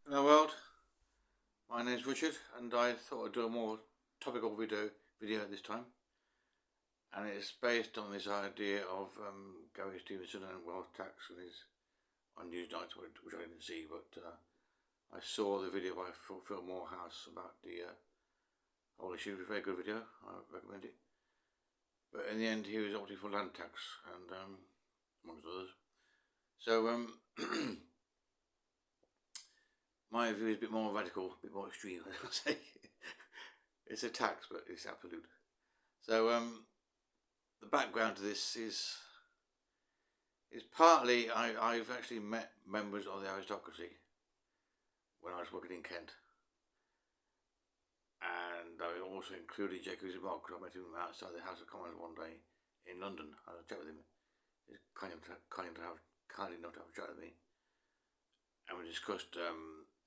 Hello world, my name is Richard and I thought I'd do a more topical video this time, and it's based on this idea of Gary Stevenson and wealth tax and his on Newsnight, which I didn't see, but I saw the video by Phil Morehouse about the whole issue. It was a very good video, I recommend it. But in the end he was opting for land tax and amongst others. So my view is a bit more radical, a bit more extreme, I would say. It's a tax, but it's absolute. So the background to this is partly I've actually met members of the aristocracy when I was working in Kent, and I also included J. Cusi Mark because I met him outside the House of Commons one day in London. I had a chat with him. He's kind enough to have a chat with me, and we discussed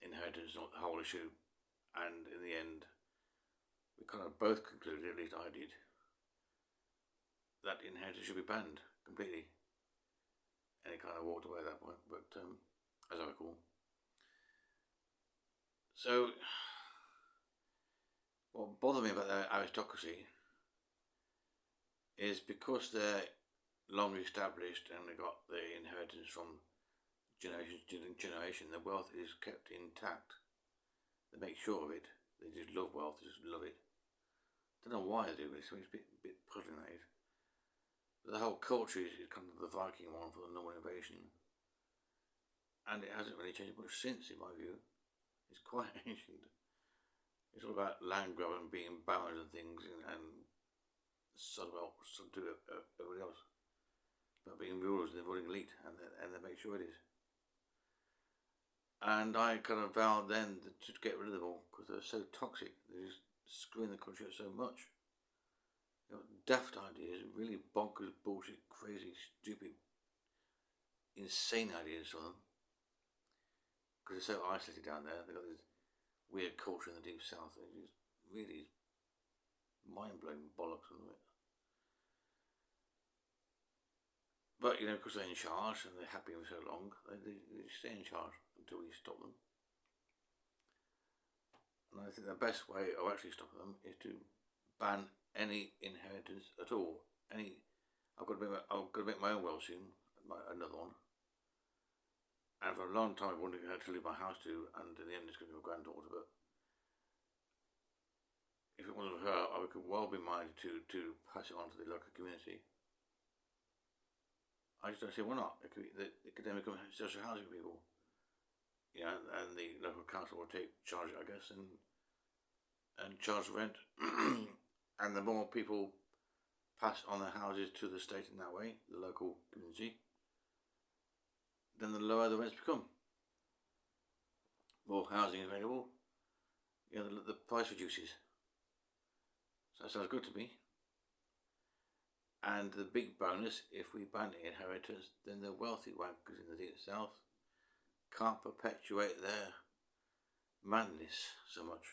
inheritance and the whole issue. And in the end, we kind of both concluded, at least I did, that inheritance should be banned completely. And he kind of walked away at that point, but as I recall. So, what bothered me about the aristocracy is because they're long established and they got the inheritance from generation to generation, the wealth is kept intact. They make sure of it. They just love wealth, just love it. Don't know why they do this. It's a bit puzzling, that is. But the whole culture is kind of the Viking one for the Norman invasion, and it hasn't really changed much since, in my view. It's quite ancient. It's all about land grab and being barons and things, and subdue everybody else. About being rulers and the ruling elite, and they make sure it is. And I kind of vowed then to get rid of them all because they're so toxic. They're just screwing the country up so much. Daft ideas, really bonkers, bullshit, crazy, stupid, insane ideas for them. Because they're so isolated down there. They've got this weird culture in the deep south. It's just really mind-blowing bollocks on it. But, because they're in charge and they're happy for so long, they stay in charge until we stop them. And I think the best way of actually stopping them is to ban any inheritance at all. I've got to make my own will soon, another one. And for a long time I wanted to leave my house to, and in the end it's going to be my granddaughter. But if it wasn't for her, I could well be minded to pass it on to the local community. I just don't see why not. It could then become social housing people. And the local council will take charge, I guess, and charge rent. And the more people pass on their houses to the state in that way, the local community, then the lower the rents become. More housing available, the price reduces. So that sounds good to me. And the big bonus, if we ban inheritance, then the wealthy wankers in the deep south can't perpetuate their madness so much.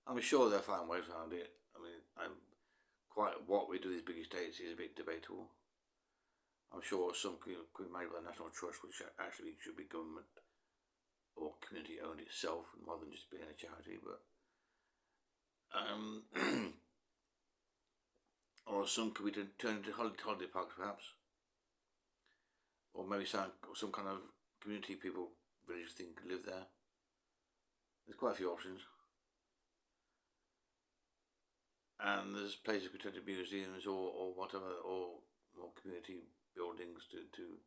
I'm sure they'll find ways around it. I mean, what we do with these big estates is a bit debatable. I'm sure some could be made by the National Trust, which actually should be government or community owned itself rather than just being a charity. But or some could be turned into holiday parks, perhaps, or maybe some kind of community people, village thing could live there. There's quite a few options. And there's places could turn to museums or whatever, or more community buildings to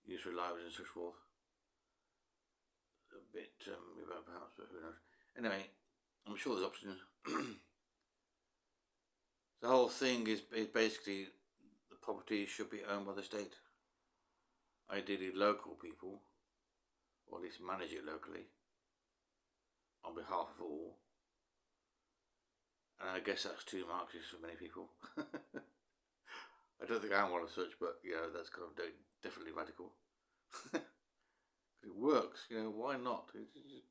use for libraries and so forth. A bit perhaps, but who knows. Anyway, I'm sure there's options. The whole thing is basically the property should be owned by the state. Ideally local people, or at least manage it locally, on behalf of all. And I guess that's too Marxist for many people. I don't think I'm one of such, but that's kind of definitely radical. It works, why not?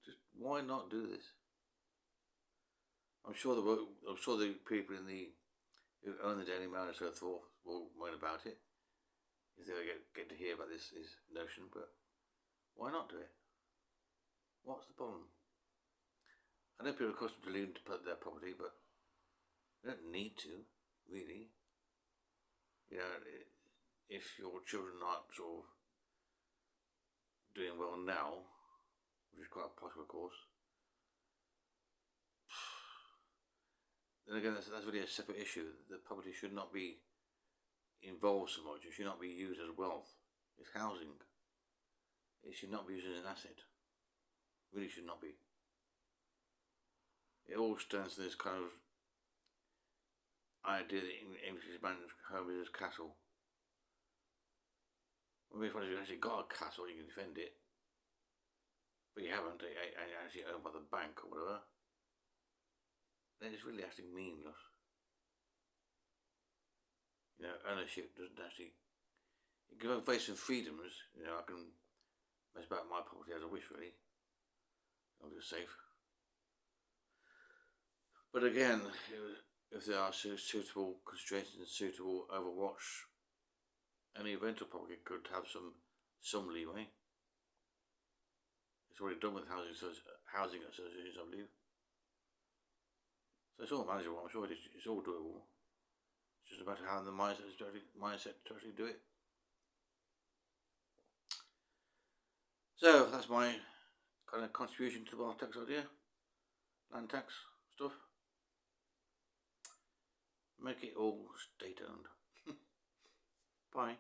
Just why not do this? I'm sure the people who own the Daily Mail and so forth will moan about it if they get to hear about this notion, but why not do it? What's the problem? I know people are accustomed to leaving to put their property, but they don't need to, really. You know, if your children aren't sort of doing well now, which is quite possible, of course, then again, that's really a separate issue. The property should not be involved so much. It should not be used as wealth. It's housing. It should not be used as an asset. It really should not be. It all stands to this kind of idea that English man's home is his castle. I mean, if you've actually got a castle, you can defend it. But you haven't, and you're actually owned by the bank or whatever. Then it's really actually meaningless. You know, ownership doesn't actually. It gives away some freedoms. You know, I can mess about my property as I wish, really. I'll be safe. But again, if there are suitable constraints and suitable overwatch, any rental property could have some leeway. It's already done with housing associations, I believe. So it's all manageable. I'm sure it's all doable. It's just about having the mindset to actually do it. So that's my kind of contribution to the wealth tax idea, land tax stuff. Make it all state owned. Bye.